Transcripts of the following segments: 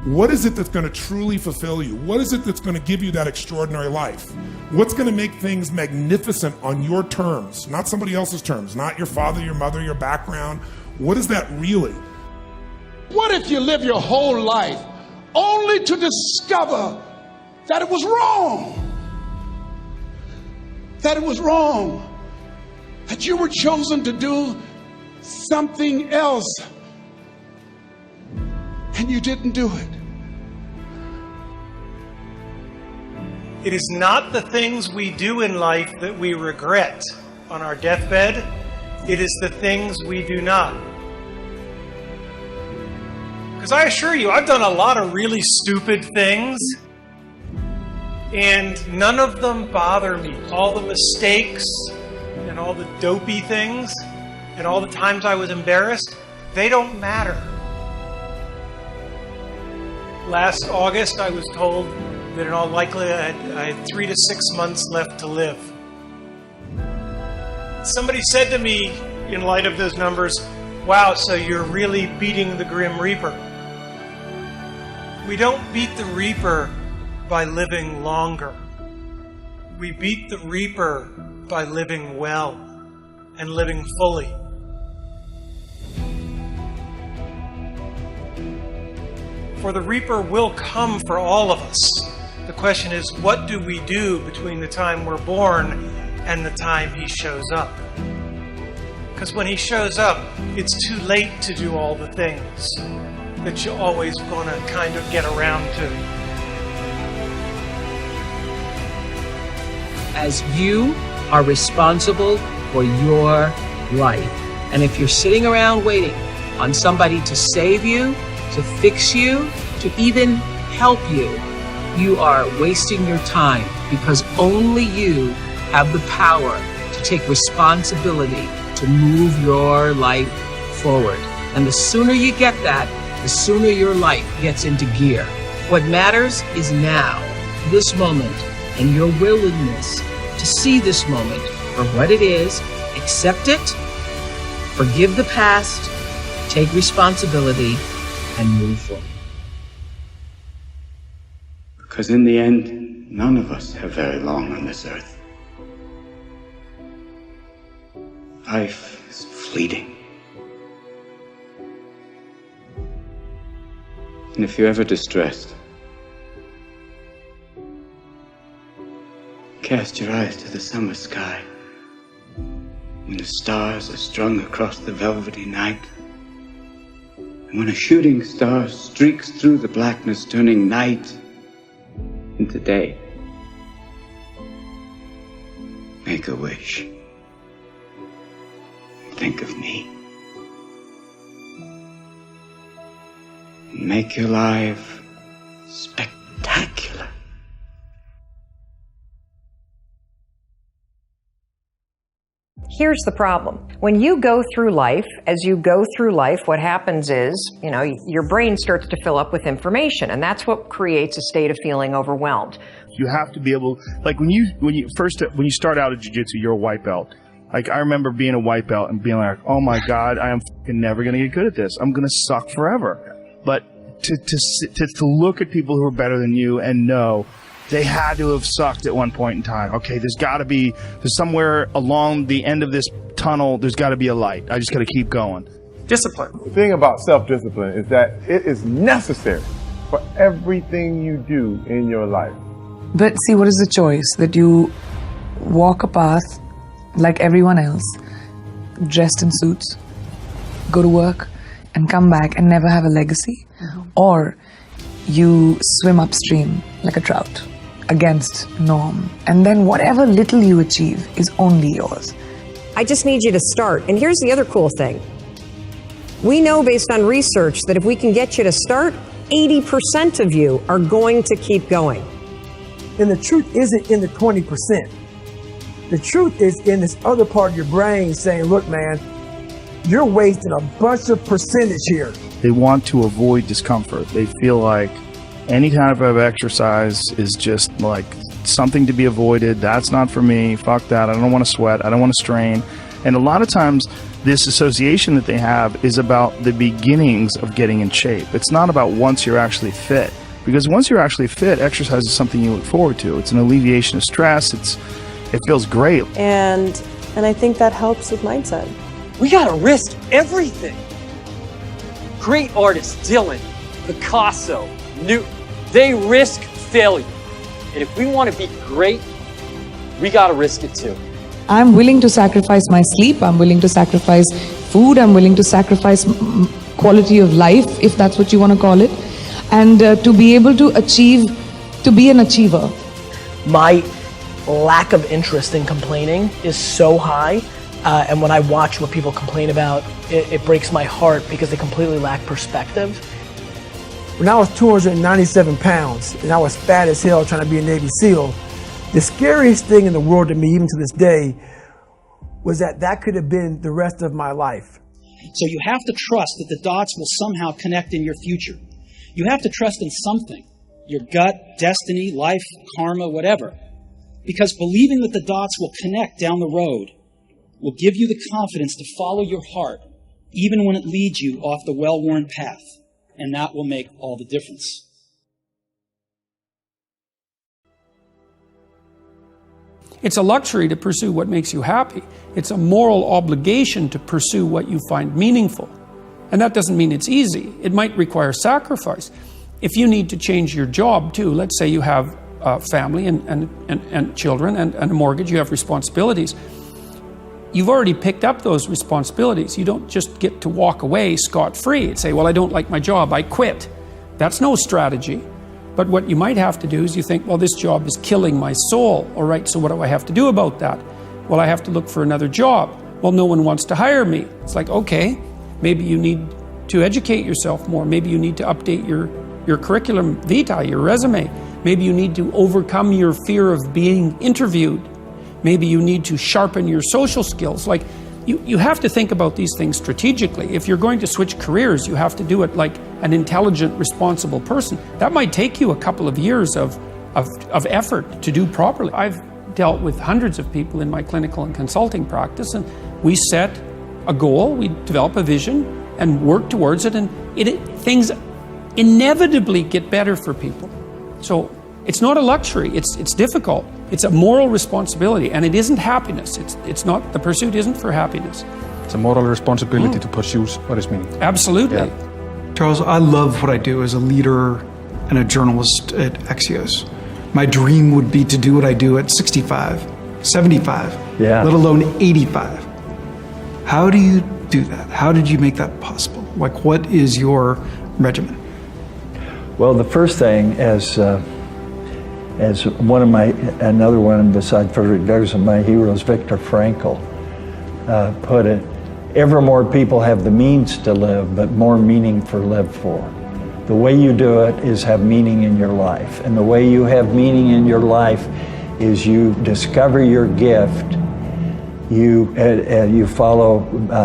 What is it that's going to truly fulfill you? What is it that's going to give you that extraordinary life? What's going to make things magnificent on your terms, not somebody else's terms, not your father, your mother, your background? What is that really? What if you live your whole life only to discover that it was wrong? That it was wrong. That you were chosen to do something else and you didn't do it. It is not the things we do in life that we regret on our deathbed. It is the things we do not. Because I assure you, I've done a lot of really stupid things, and none of them bother me. All the mistakes and all the dopey things and all the times I was embarrassed, they don't matter. Last August, I was told that in all likelihood I had 3 to 6 months left to live. Somebody said to me, in light of those numbers, "Wow, so you're really beating the Grim Reaper." We don't beat the Reaper by living longer. We beat the Reaper by living well and living fully. For the Reaper will come for all of us. The question is, what do we do between the time we're born and the time he shows up? Because when he shows up, it's too late to do all the things that you're always going to kind of get around to. As you are responsible for your life. And if you're sitting around waiting on somebody to save you, to fix you, to even help you, you are wasting your time, because only you have the power to take responsibility to move your life forward. And the sooner you get that, the sooner your life gets into gear. What matters is now, this moment, and your willingness to see this moment for what it is, accept it, forgive the past, take responsibility, and move forward. Because in the end, none of us have very long on this earth. Life is fleeting. And if you're ever distressed, cast your eyes to the summer sky, when the stars are strung across the velvety night, and when a shooting star streaks through the blackness, turning night into day. Make a wish. Think of me. Make your life spectacular. Here's the problem. When you go through life, as you go through life, what happens is, your brain starts to fill up with information, and that's what creates a state of feeling overwhelmed. You have to be able, like when you start out at jiu-jitsu, you're a white belt. Like I remember being a white belt and being like, oh my God, I am fucking never going to get good at this. I'm going to suck forever. But to look at people who are better than you and know they had to have sucked at one point in time. Okay, there's somewhere along the end of this tunnel, there's got to be a light. I just got to keep going. Discipline. The thing about self-discipline is that it is necessary for everything you do in your life. But see, what is the choice? That you walk a path like everyone else, dressed in suits, go to work, and come back and never have a legacy? Or you swim upstream like a trout, against norm, and then whatever little you achieve is only yours. I just need you to start. And here's the other cool thing. We know based on research that if we can get you to start, 80% of you are going to keep going. And the truth isn't in the 20%. The truth is in this other part of your brain saying, look, man, you're wasting a bunch of percentage here. They want to avoid discomfort. They feel like any kind of exercise is just like something to be avoided. That's not for me. Fuck that. I don't want to sweat. I don't want to strain. And a lot of times, this association that they have is about the beginnings of getting in shape. It's not about once you're actually fit. Because once you're actually fit, exercise is something you look forward to. It's an alleviation of stress. It feels great. And I think that helps with mindset. We gotta risk everything. Great artists, Dylan, Picasso, Newton, they risk failure. And if we want to be great, we gotta risk it too. I'm willing to sacrifice my sleep, I'm willing to sacrifice food, I'm willing to sacrifice quality of life, if that's what you want to call it, and to be able to achieve, to be an achiever. My lack of interest in complaining is so high, and when I watch what people complain about, it breaks my heart because they completely lack perspective. When I was 297 pounds and I was fat as hell trying to be a Navy SEAL, the scariest thing in the world to me, even to this day, was that could have been the rest of my life. So you have to trust that the dots will somehow connect in your future. You have to trust in something, your gut, destiny, life, karma, whatever. Because believing that the dots will connect down the road will give you the confidence to follow your heart, even when it leads you off the well-worn path. And that will make all the difference. It's a luxury to pursue what makes you happy. It's a moral obligation to pursue what you find meaningful. And that doesn't mean it's easy. It might require sacrifice. If you need to change your job too, let's say you have a family and children and a mortgage, you have responsibilities. You've already picked up those responsibilities. You don't just get to walk away scot-free and say, well, I don't like my job, I quit. That's no strategy. But what you might have to do is you think, well, this job is killing my soul. All right, so what do I have to do about that? Well, I have to look for another job. Well, no one wants to hire me. It's like, okay, maybe you need to educate yourself more. Maybe you need to update your curriculum vitae, your resume. Maybe you need to overcome your fear of being interviewed. Maybe you need to sharpen your social skills. Like, you have to think about these things strategically. If you're going to switch careers, you have to do it like an intelligent, responsible person. That might take you a couple of years of effort to do properly. I've dealt with hundreds of people in my clinical and consulting practice, and we set a goal, we develop a vision and work towards it, and things inevitably get better for people. So it's not a luxury, it's difficult. It's a moral responsibility, and it isn't happiness. It's not, the pursuit isn't for happiness. It's a moral responsibility to pursue what is meaningful. Absolutely. Yeah. Charles, I love what I do as a leader and a journalist at Axios. My dream would be to do what I do at 65, 75, let alone 85. How do you do that? How did you make that possible? Like, what is your regimen? Well, the first thing, as another one besides Frederick Douglass of my heroes, Viktor Frankl, put it, ever more people have the means to live, but more meaning for live for. The way you do it is have meaning in your life. And the way you have meaning in your life is you discover your gift. You follow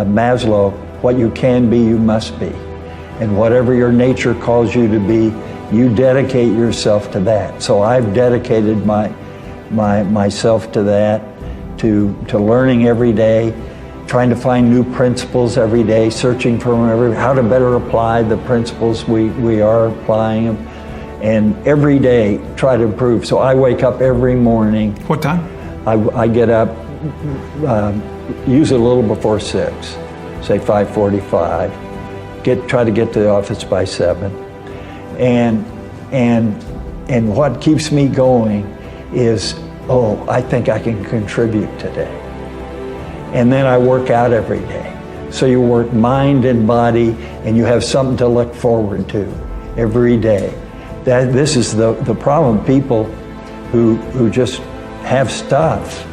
Maslow, what you can be, you must be. And whatever your nature calls you to be, you dedicate yourself to that. So I've dedicated myself to that, to learning every day, trying to find new principles every day, searching for how to better apply the principles we are applying them, and every day try to improve. So I wake up every morning. What time? I get up usually a little before 6, say 5:45. Try to get to the office by 7. And what keeps me going is, I think I can contribute today. And then I work out every day. So you work mind and body, and you have something to look forward to every day. This is the problem. People who just have stuff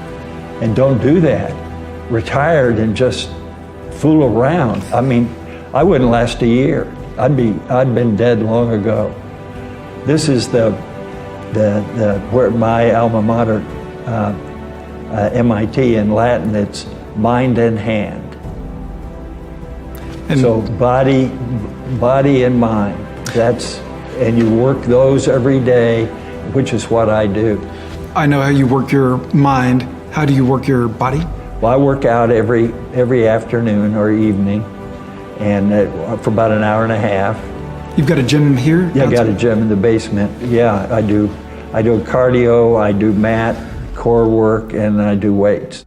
and don't do that, retired and just fool around. I mean, I wouldn't last a year. I'd been dead long ago. This is where my alma mater, MIT in Latin, it's mind and hand. And so body and mind. And you work those every day, which is what I do. I know how you work your mind. How do you work your body? Well, I work out every afternoon or evening, and for about an hour and a half. You've got a gym here? Yeah, I got a gym in the basement. Yeah, I do cardio, I do mat, core work, and I do weights.